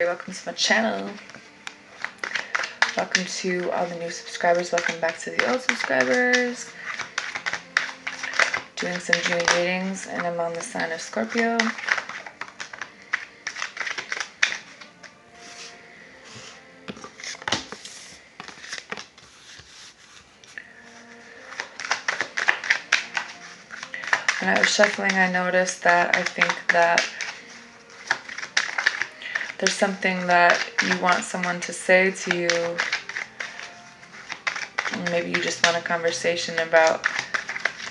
Welcome to my channel. Welcome to all the new subscribers. Welcome back to the old subscribers. Doing some June readings, and I'm on the sign of Scorpio. When I was shuffling, I noticed that I think that there's something that you want someone to say to you. Maybe you just want a conversation about,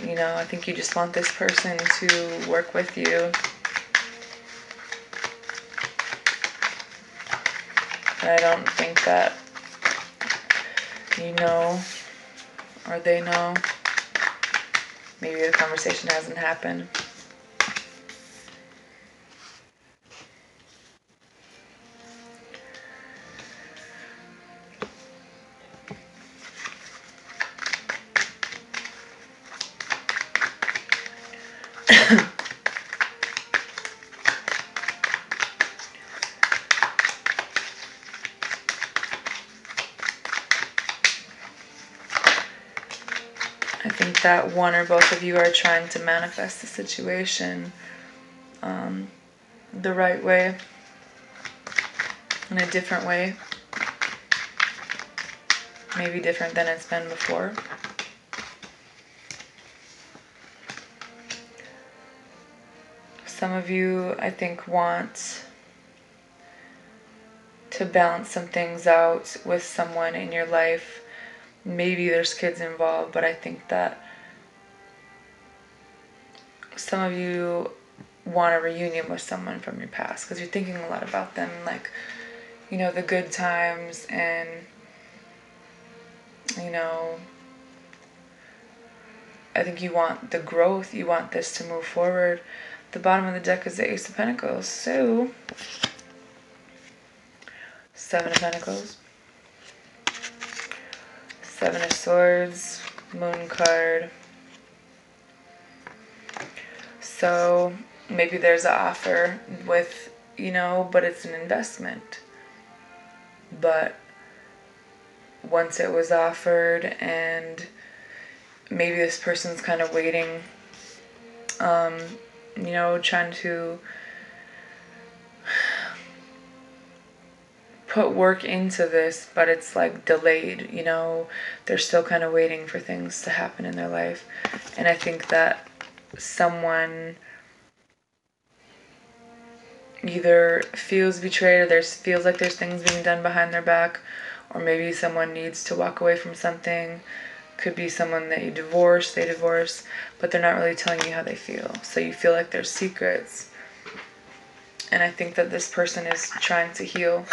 I think you just want this person to work with you. But I don't think that you know, or they know. Maybe the conversation hasn't happened. I think that one or both of you are trying to manifest the situation the right way, in a different way, maybe different than it's been before. Some of you, I think, want to balance some things out with someone in your life. Maybe there's kids involved, but I think that some of you want a reunion with someone from your past because you're thinking a lot about them, like, the good times, and I think you want the growth, you want this to move forward. The bottom of the deck is the Ace of Pentacles, so Seven of Pentacles, Seven of Swords, Moon card. So maybe there's an offer with, but it's an investment. But once it was offered, and maybe this person's kind of waiting, trying to put work into this, but it's like delayed, they're still kind of waiting for things to happen in their life. And I think that someone either feels betrayed, or feels like there's things being done behind their back, or maybe someone needs to walk away from something. Could be someone that they divorce, but they're not really telling you how they feel. So you feel like there's secrets. And I think that this person is trying to heal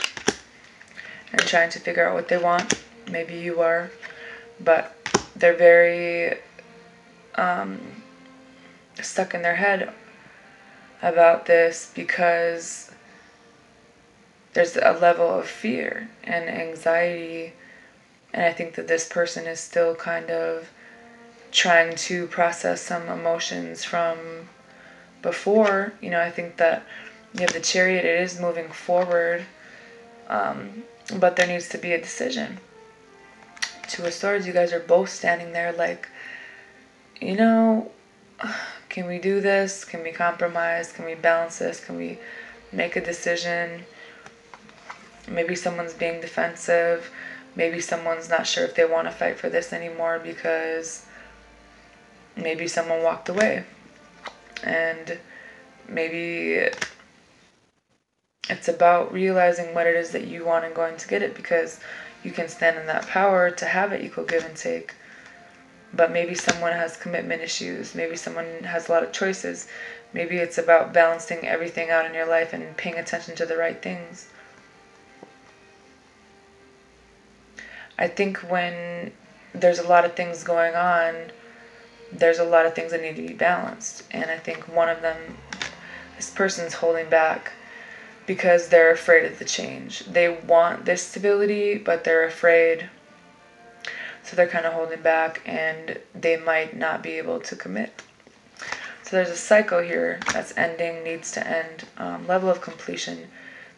and trying to figure out what they want. Maybe you are, but they're very stuck in their head about this because there's a level of fear and anxiety, and I think that this person is still kind of trying to process some emotions from before. I think that you have the Chariot, it is moving forward, but there needs to be a decision. Two of Swords, you guys are both standing there like, can we do this? Can we compromise? Can we balance this? Can we make a decision? Maybe someone's being defensive. Maybe someone's not sure if they want to fight for this anymore because maybe someone walked away. And maybe it's about realizing what it is that you want and going to get it, because you can stand in that power to have it equal give and take. But maybe someone has commitment issues. Maybe someone has a lot of choices. Maybe it's about balancing everything out in your life and paying attention to the right things. I think when there's a lot of things going on, there's a lot of things that need to be balanced. And I think one of them, this person's holding back because they're afraid of the change. They want this stability, but they're afraid. So they're kind of holding back, and they might not be able to commit. So there's a cycle here that's ending, needs to end. Level of completion.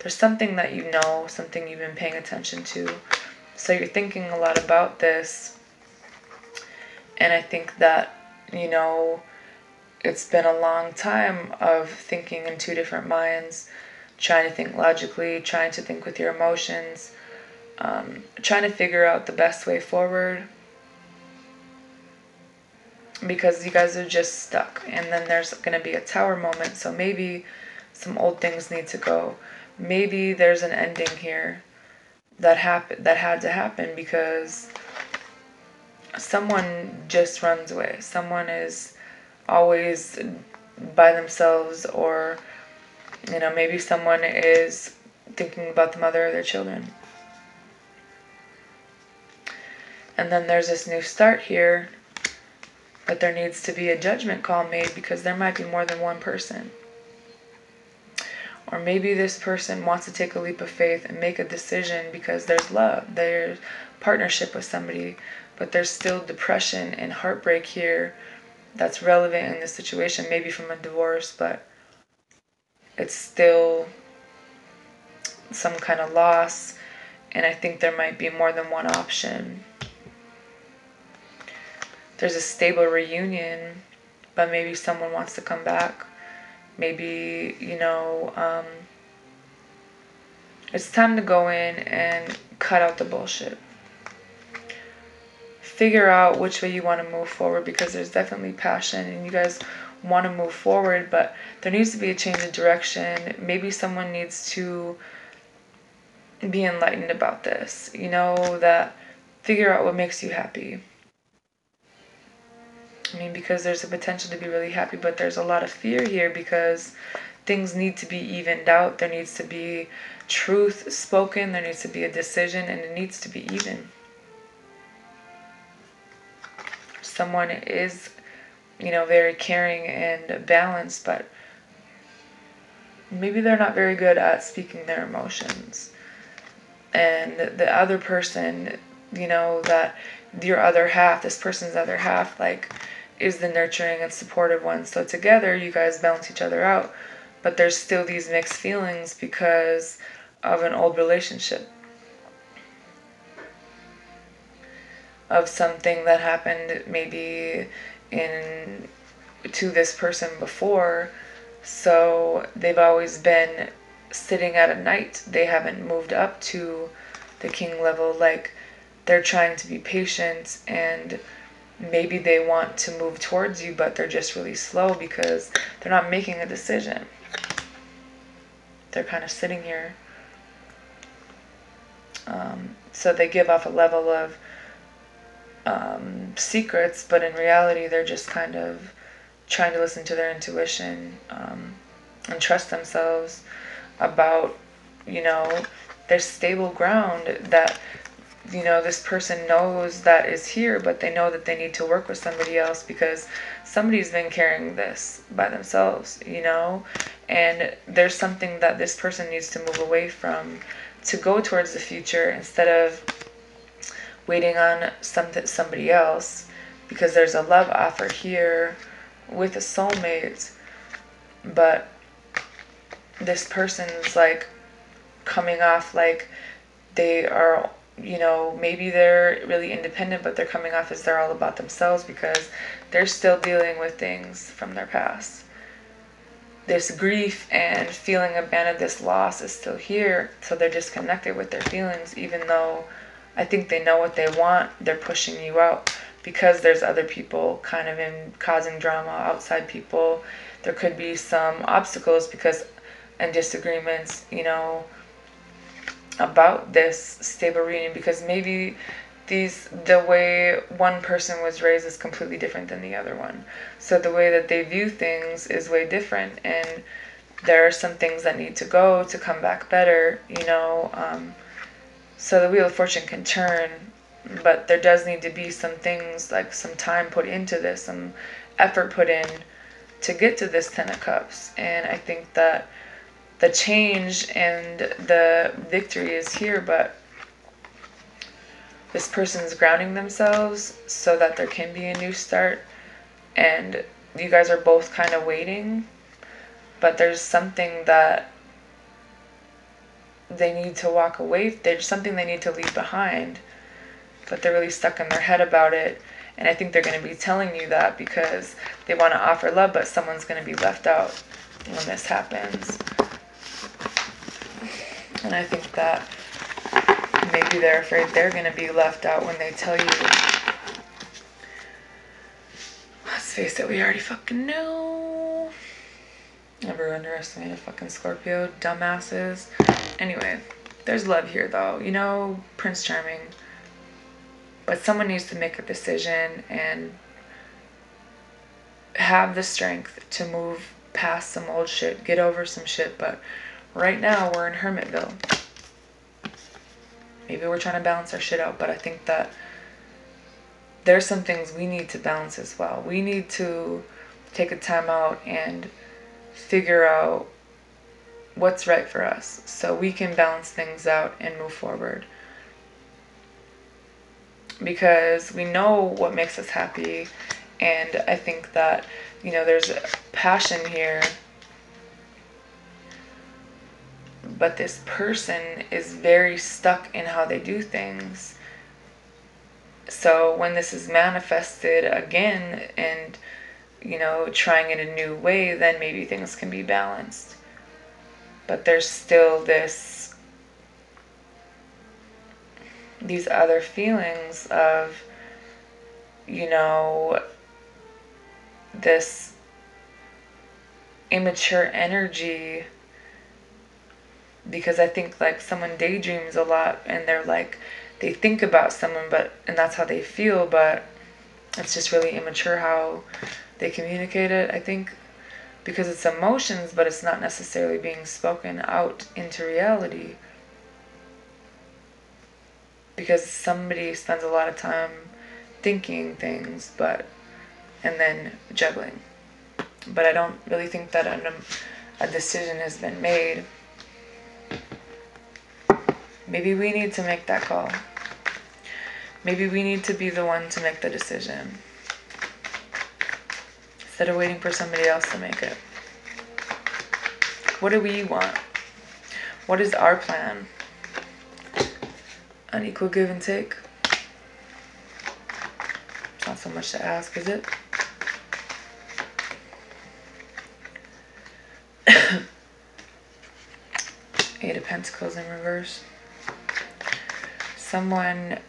there's something that you know, something you've been paying attention to. So you're thinking a lot about this. And I think that, it's been a long time of thinking in two different minds, trying to think logically, trying to think with your emotions, trying to figure out the best way forward. Because you guys are just stuck. And then there's going to be a tower moment. So maybe some old things need to go. Maybe there's an ending here that had to happen because someone just runs away. Someone is always by themselves, or maybe someone is thinking about the mother of their children. And then there's this new start here, but there needs to be a judgment call made because there might be more than one person. Or maybe this person wants to take a leap of faith and make a decision because there's love, there's partnership with somebody, but there's still depression and heartbreak here that's relevant in this situation, maybe from a divorce, but it's still some kind of loss, and I think there might be more than one option. There's a stable reunion, but maybe someone wants to come back. Maybe, it's time to go in and cut out the bullshit. Figure out which way you want to move forward, because there's definitely passion and you guys want to move forward, but there needs to be a change of direction. Maybe someone needs to be enlightened about this, that figure out what makes you happy. Because there's a potential to be really happy, but there's a lot of fear here because things need to be evened out. There needs to be truth spoken. There needs to be a decision, and it needs to be even. Someone is, very caring and balanced, but maybe they're not very good at speaking their emotions. And the other person, that your other half, this person's other half, is the nurturing and supportive one. So together, you guys balance each other out. But there's still these mixed feelings because of an old relationship. Of something that happened maybe to this person before. So they've always been sitting at a knight. They haven't moved up to the king level. They're trying to be patient, and maybe they want to move towards you, but they're just really slow because they're not making a decision. They're kind of sitting here. So they give off a level of secrets, but in reality they're just kind of trying to listen to their intuition and trust themselves about, their stable ground that, this person knows that is here, but they know that they need to work with somebody else because somebody's been carrying this by themselves, and there's something that this person needs to move away from to go towards the future instead of waiting on somebody else, because there's a love offer here with a soulmate, but this person's coming off they are, maybe they're really independent, but they're coming off as they're all about themselves because they're still dealing with things from their past. This grief and feeling abandoned, this loss is still here, so they're disconnected with their feelings, even though I think they know what they want. They're pushing you out because there's other people kind of causing drama, outside people. There could be some obstacles and disagreements, about this stable reunion, because maybe the way one person was raised is completely different than the other one. So the way that they view things is way different, and there are some things that need to go to come back better, so the Wheel of Fortune can turn, but there does need to be some things, some time put into this, some effort put in to get to this Ten of Cups. And I think that the change and the victory is here, but this person's grounding themselves so that there can be a new start, and you guys are both kind of waiting, but there's something that they need to walk away. There's something they need to leave behind, but they're really stuck in their head about it. And I think they're going to be telling you that because they want to offer love, but someone's going to be left out when this happens. And I think that maybe they're afraid they're going to be left out when they tell you. Let's face it, we already fucking know. Never underestimate a fucking Scorpio, dumbasses. Anyway, there's love here though. You know, Prince Charming. But someone needs to make a decision and have the strength to move past some old shit, get over some shit. But right now we're in Hermitville. Maybe we're trying to balance our shit out, but I think that there's some things we need to balance as well. We need to take a time out and figure out what's right for us so we can balance things out and move forward. Because we know what makes us happy, and I think that, you know, there's a passion here, but this person is very stuck in how they do things. So when this is manifested again and, you know, trying it a new way, then maybe things can be balanced. But there's still these other feelings of, you know, this immature energy, because I think like someone daydreams a lot and they're like, they think about someone, and that's how they feel, but it's just really immature how they communicate it, I think, because it's emotions, but it's not necessarily being spoken out into reality. Because somebody spends a lot of time thinking things, and then juggling. But I don't really think that a decision has been made. Maybe we need to make that call. Maybe we need to be the one to make the decision, instead of waiting for somebody else to make it. What do we want? What is our plan? Unequal give and take? It's not so much to ask, is it? Eight of Pentacles in reverse. Someone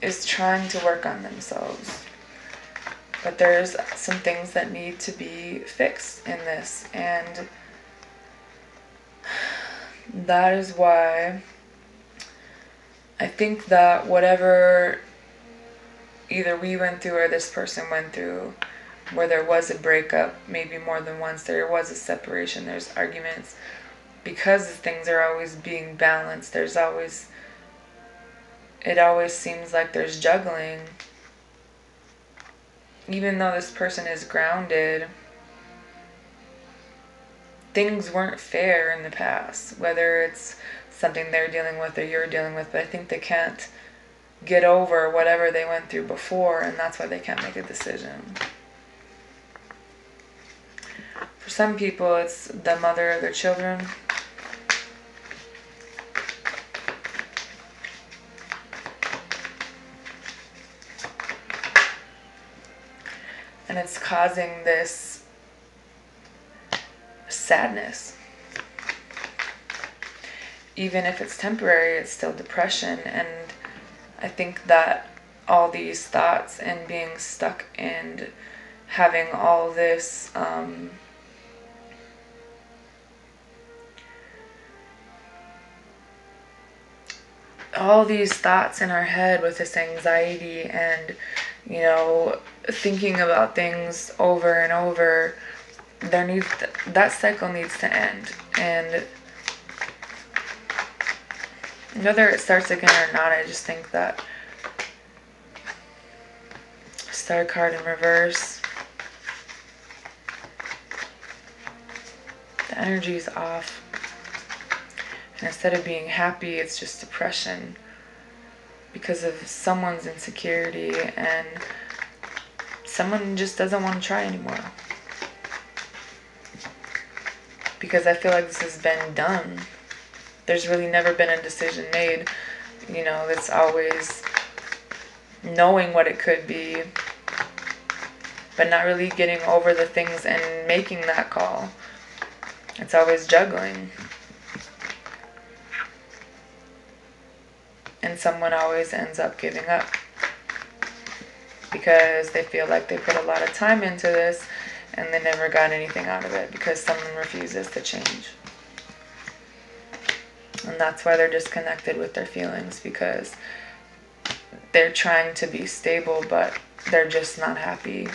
is trying to work on themselves, but there's some things that need to be fixed in this, and that is why I think that whatever either we went through or this person went through, where there was a breakup, maybe more than once, there was a separation, there's arguments, because things are always being balanced, it always seems like there's juggling. Even though this person is grounded, things weren't fair in the past, whether it's something they're dealing with or you're dealing with, but I think they can't get over whatever they went through before, and that's why they can't make a decision. For some people, it's the mother of their children. And it's causing this sadness. Even if it's temporary, it's still depression. And I think that all these thoughts and being stuck and having all this all these thoughts in our head with this anxiety and, you know, thinking about things over and over, that cycle needs to end. And whether it starts again or not, I just think that Star card in reverse, the energy is off. And instead of being happy, it's just depression because of someone's insecurity, and someone just doesn't want to try anymore. Because I feel like this has been done. there's really never been a decision made. You know, it's always knowing what it could be, but not really getting over the things and making that call. It's always juggling. And someone always ends up giving up because they feel like they put a lot of time into this and they never got anything out of it because someone refuses to change. And that's why they're disconnected with their feelings, because they're trying to be stable, but they're just not happy.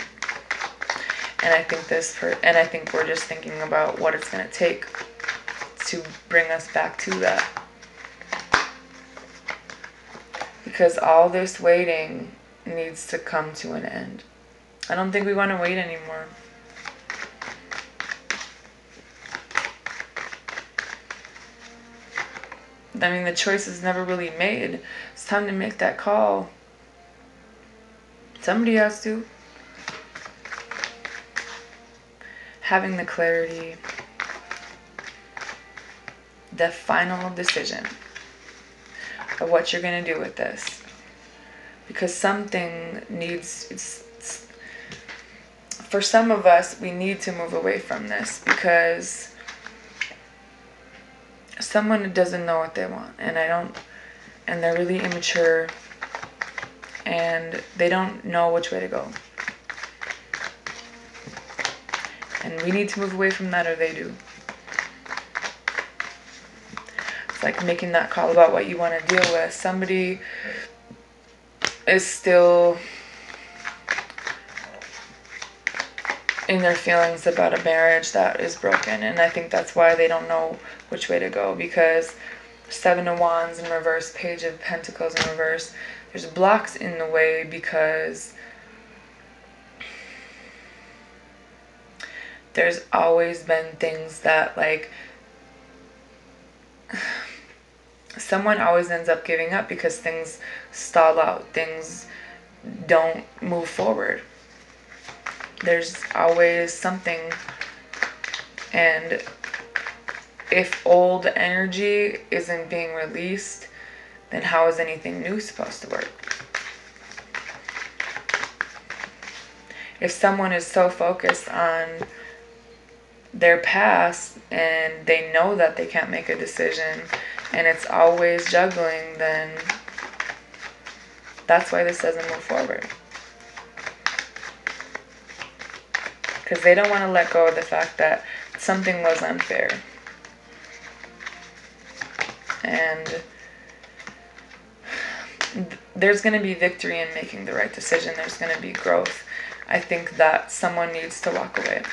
And I think we're just thinking about what it's going to take to bring us back to that. Because all this waiting needs to come to an end. I don't think we want to wait anymore. I mean, the choice is never really made. It's time to make that call. Somebody has to. Having the clarity, the final decision of what you're going to do with this. Because something needs, for some of us, we need to move away from this because someone doesn't know what they want, and they're really immature, and they don't know which way to go. And we need to move away from that, or they do. It's like making that call about what you want to deal with. Somebody is still in their feelings about a marriage that is broken, and I think that's why they don't know which way to go, because 7 of Wands in reverse, Page of Pentacles in reverse, there's blocks in the way because there's always been things that, like, someone always ends up giving up because things stall out, things don't move forward. There's always something, and if old energy isn't being released, then how is anything new supposed to work? If someone is so focused on their past and they know that they can't make a decision and it's always juggling, then that's why this doesn't move forward. Because they don't want to let go of the fact that something was unfair. And there's going to be victory in making the right decision. There's going to be growth. I think that someone needs to walk away.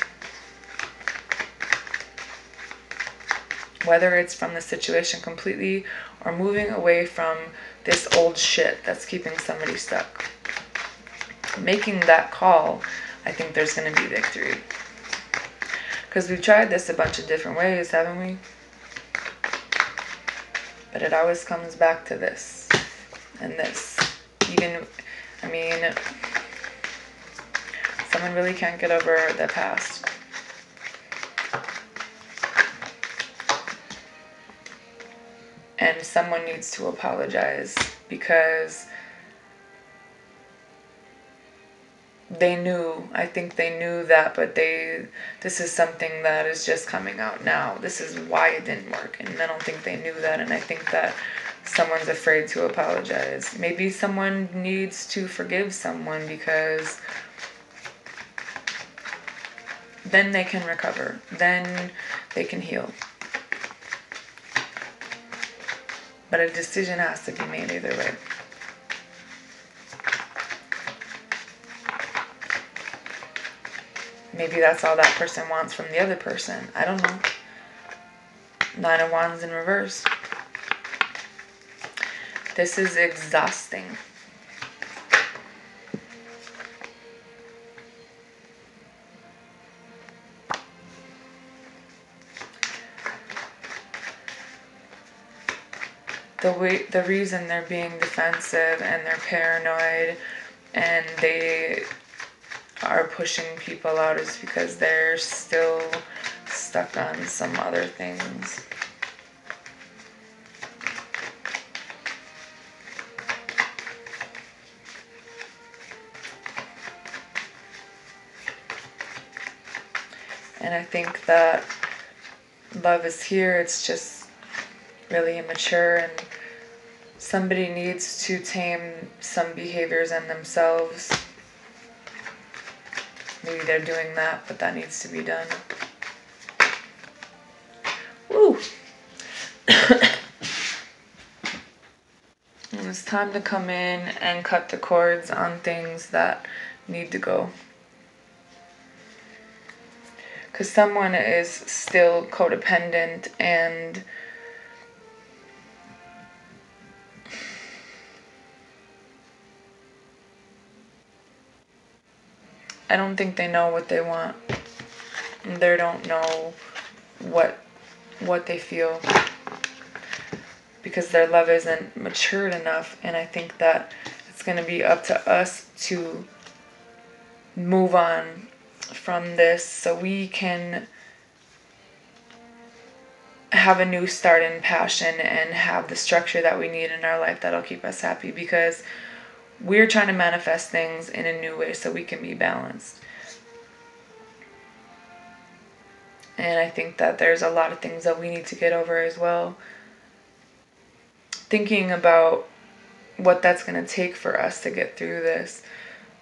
Whether it's from the situation completely or moving away from this old shit that's keeping somebody stuck. Making that call, I think there's going to be victory. Because we've tried this a bunch of different ways, haven't we? But it always comes back to this and this. Even, I mean, someone really can't get over the past. And someone needs to apologize because I think they knew that, but this is something that is just coming out now. This is why it didn't work, and I don't think they knew that, and I think that someone's afraid to apologize. Maybe someone needs to forgive someone because then they can recover, then they can heal. But a decision has to be made either way. Maybe that's all that person wants from the other person. I don't know. 9 of Wands in reverse. This is exhausting. The reason they're being defensive and they're paranoid and they are pushing people out is because they're still stuck on some other things. And I think that love is here. It's just really immature, and somebody needs to tame some behaviors in themselves. Maybe they're doing that, but that needs to be done. Woo! And it's time to come in and cut the cords on things that need to go. Because someone is still codependent, and I don't think they know what they want. They don't know what they feel, because their love isn't matured enough. And I think that it's going to be up to us to move on from this so we can have a new start in passion and have the structure that we need in our life that'll keep us happy, because we're trying to manifest things in a new way so we can be balanced. And I think that there's a lot of things that we need to get over as well. Thinking about what that's going to take for us to get through this,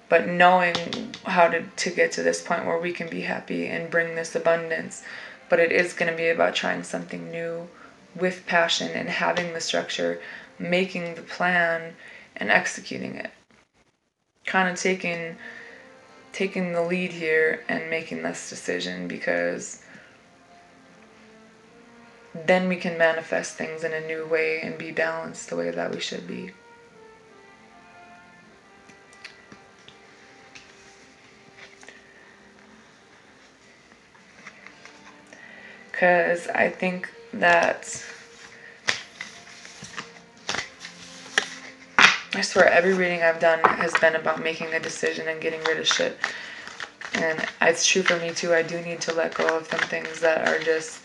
but knowing how to get to this point where we can be happy and bring this abundance. But it is going to be about trying something new with passion and having the structure, making the plan, and executing it. Kind of taking the lead here and making this decision, because then we can manifest things in a new way and be balanced the way that we should be. Because I think that, I swear every reading I've done has been about making a decision and getting rid of shit. And it's true for me too. I do need to let go of some things that are just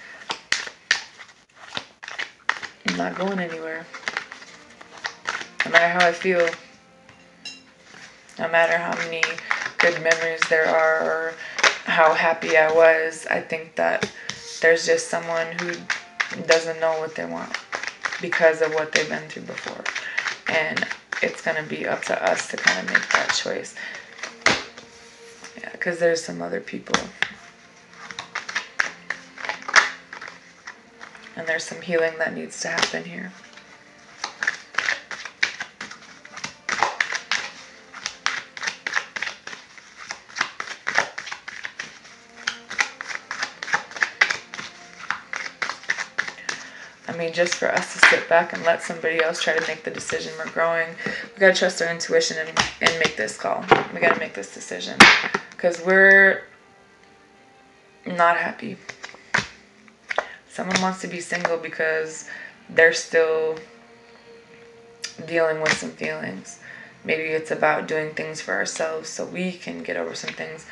not going anywhere. No matter how I feel, no matter how many good memories there are or how happy I was, I think that there's just someone who doesn't know what they want because of what they've been through before. And it's going to be up to us to kind of make that choice. Yeah, because there's some other people. And there's some healing that needs to happen here. I mean, just for us to sit back and let somebody else try to make the decision, we're growing. We gotta trust our intuition and make this call. We gotta make this decision. Because we're not happy. Someone wants to be single because they're still dealing with some feelings. Maybe it's about doing things for ourselves so we can get over some things.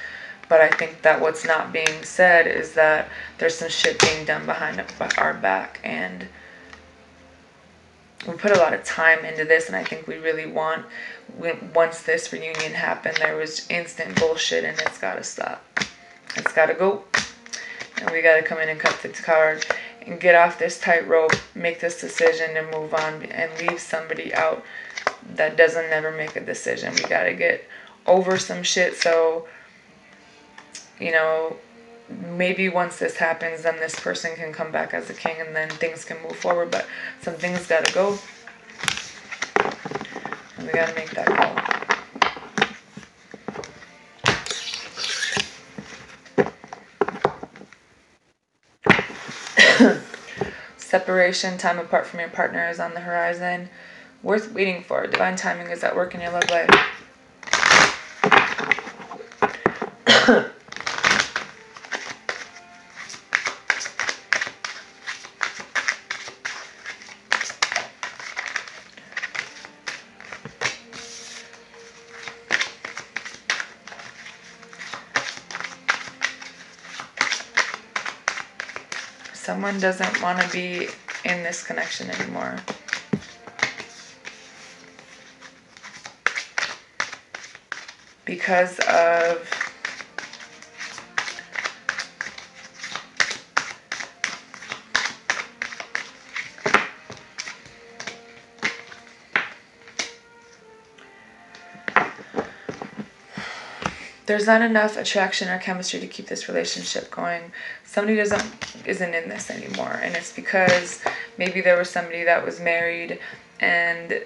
But I think that what's not being said is that there's some shit being done behind our back. And we put a lot of time into this, and I think we really want, once this reunion happened, there was instant bullshit, and it's got to stop. It's got to go. And we got to come in and cut the card and get off this tightrope, make this decision, and move on and leave somebody out that doesn't never make a decision. We got to get over some shit so, you know, maybe once this happens, then this person can come back as a king and then things can move forward. But some things got to go. And we got to make that call. Separation, time apart from your partner is on the horizon. Worth waiting for. Divine timing is at work in your love life. Someone doesn't want to be in this connection anymore. Because of there's not enough attraction or chemistry to keep this relationship going. Somebody isn't in this anymore, and it's because maybe there was somebody that was married, and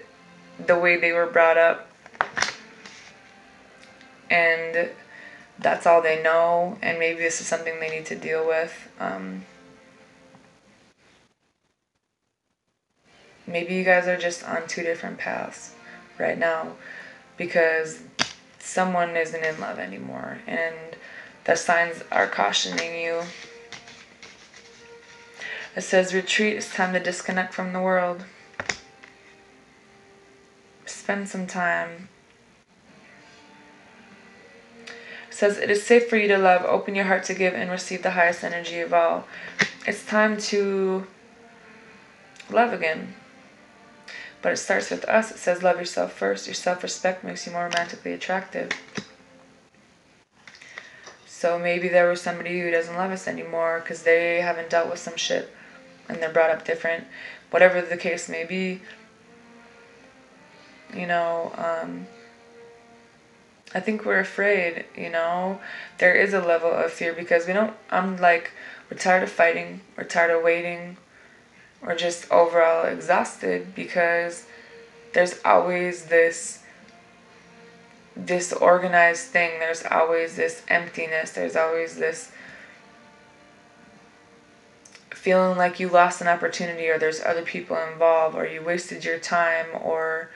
the way they were brought up, and that's all they know, and maybe this is something they need to deal with. Maybe you guys are just on two different paths right now, because someone isn't in love anymore, and the signs are cautioning you. It says, retreat, it's time to disconnect from the world. Spend some time. It says, it is safe for you to love. Open your heart to give and receive the highest energy of all. It's time to love again. But it starts with us. It says, love yourself first. Your self-respect makes you more romantically attractive. So maybe there was somebody who doesn't love us anymore because they haven't dealt with some shit and they're brought up different. Whatever the case may be, you know, I think we're afraid, you know. There is a level of fear because we're tired of fighting. We're tired of waiting. We're just overall exhausted because there's always this disorganized thing. There's always this emptiness. There's always this feeling like you lost an opportunity, or there's other people involved, or you wasted your time, or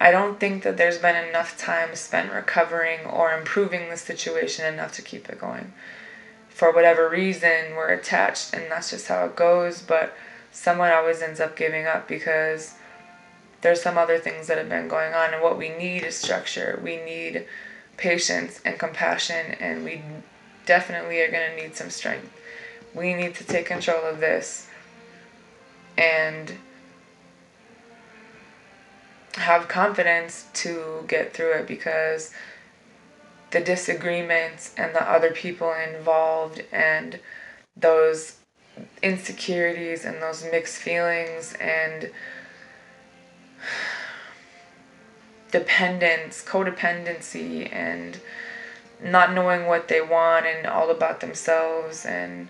I don't think that there's been enough time spent recovering or improving the situation enough to keep it going. For whatever reason, we're attached, and that's just how it goes, but someone always ends up giving up because there's some other things that have been going on, and what we need is structure. We need patience and compassion, and we definitely are going to need some strength. We need to take control of this and have confidence to get through it, because the disagreements and the other people involved and those insecurities and those mixed feelings and codependency and not knowing what they want and all about themselves, and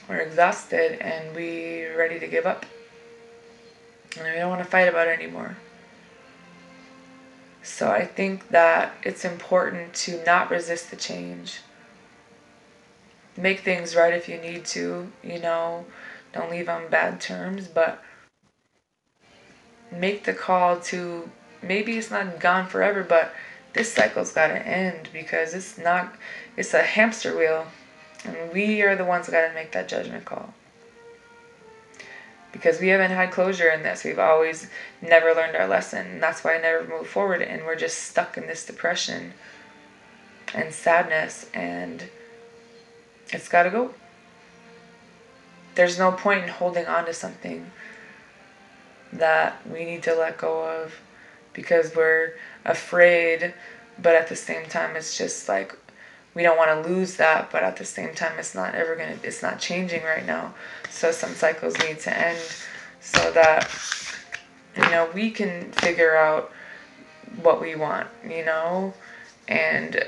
we're exhausted and we're ready to give up. And we don't want to fight about it anymore. So I think that it's important to not resist the change. Make things right if you need to, you know. Don't leave on bad terms, but make the call to, maybe it's not gone forever, but this cycle's got to end, because it's a hamster wheel. And we are the ones that got to make that judgment call. Because we haven't had closure in this. We've always never learned our lesson. And that's why I never moved forward. And we're just stuck in this depression and sadness. And it's got to go. There's no point in holding on to something that we need to let go of because we're afraid. But at the same time, it's just like, we don't want to lose that, but at the same time, it's not changing right now. So some cycles need to end so that, you know, we can figure out what we want, you know, and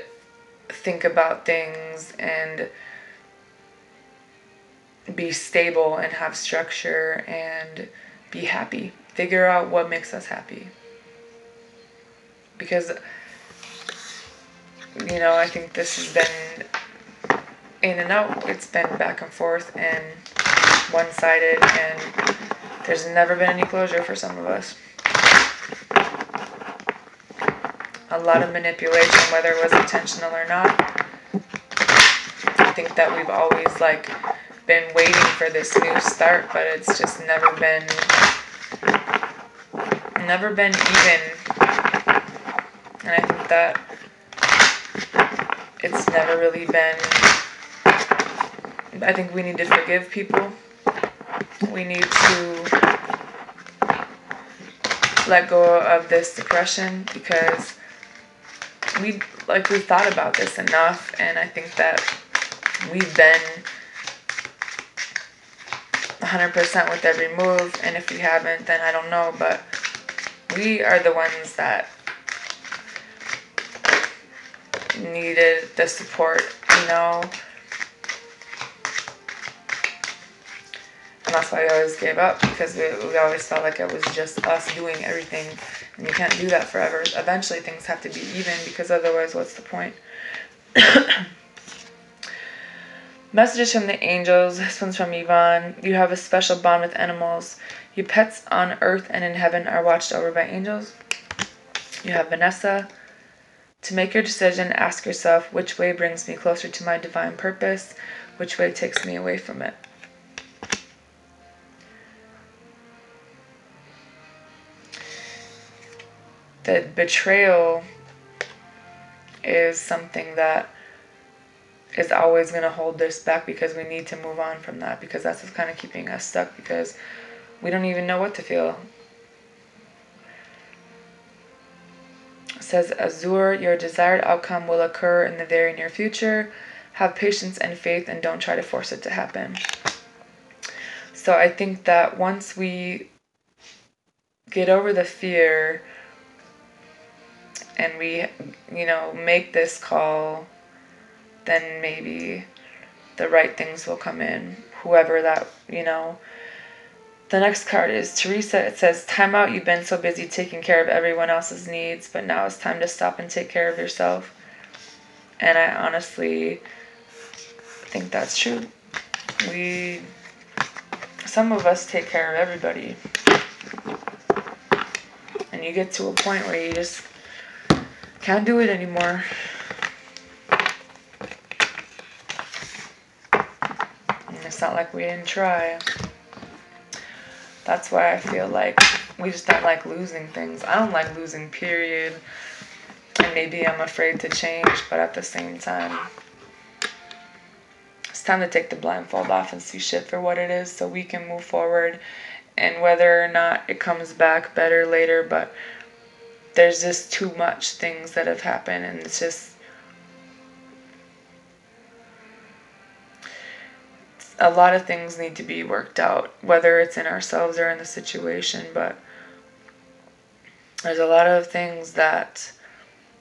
think about things and be stable and have structure and be happy. Figure out what makes us happy. Because, you know, I think this has been in and out. It's been back and forth and one-sided, and there's never been any closure for some of us. A lot of manipulation, whether it was intentional or not. I think that we've always been waiting for this new start, but it's just never been even. And I think that it's never really been. I think we need to forgive people. We need to let go of this depression, because we've thought about this enough, and I think that we've been 100% with every move, and if we haven't, then I don't know, but we are the ones that needed the support, you know, and that's why we always gave up, because we always felt like it was just us doing everything, and you can't do that forever. Eventually things have to be even, because otherwise what's the point? Messages from the angels. This one's from Yvonne. You have a special bond with animals. Your pets on earth and in heaven are watched over by angels. You have Vanessa. To make your decision, ask yourself, which way brings me closer to my divine purpose? Which way takes me away from it? The betrayal is something that is always going to hold this back, because we need to move on from that, because that's what's kind of keeping us stuck, because we don't even know what to feel. It says, Azure, your desired outcome will occur in the very near future. Have patience and faith, and don't try to force it to happen. So I think that once we get over the fear and we, make this call, then maybe the right things will come in. Whoever that, The next card is Teresa. It says, time out, you've been so busy taking care of everyone else's needs, but now it's time to stop and take care of yourself. And I honestly think that's true. Some of us take care of everybody. And you get to a point where you just can't do it anymore. It's not like we didn't try. That's why I feel like we just don't like losing things. I don't like losing, period. And maybe I'm afraid to change, but at the same time, it's time to take the blindfold off and see shit for what it is, so we can move forward. And whether or not it comes back better later, but there's just too much things that have happened, and it's just, a lot of things need to be worked out, whether it's in ourselves or in the situation, but there's a lot of things that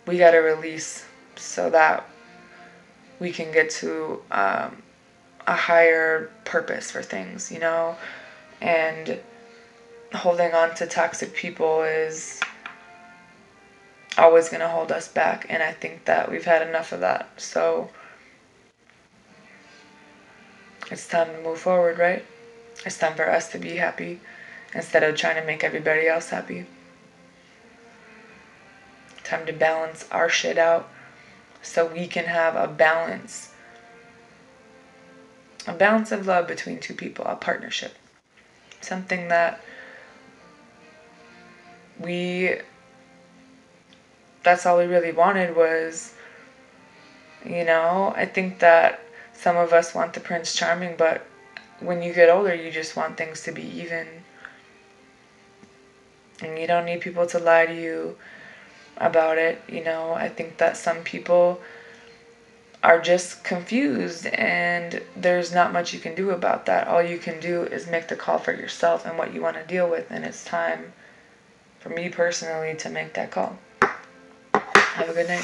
we got to release so that we can get to a higher purpose for things, and holding on to toxic people is always going to hold us back, and I think that we've had enough of that, so it's time to move forward, right? It's time for us to be happy instead of trying to make everybody else happy. Time to balance our shit out so we can have a balance of love between two people, a partnership. Something that that's all we really wanted was, I think that some of us want the Prince Charming, but when you get older, you just want things to be even. And you don't need people to lie to you about it, I think that some people are just confused, and there's not much you can do about that. All you can do is make the call for yourself and what you want to deal with, and it's time for me personally to make that call. Have a good night.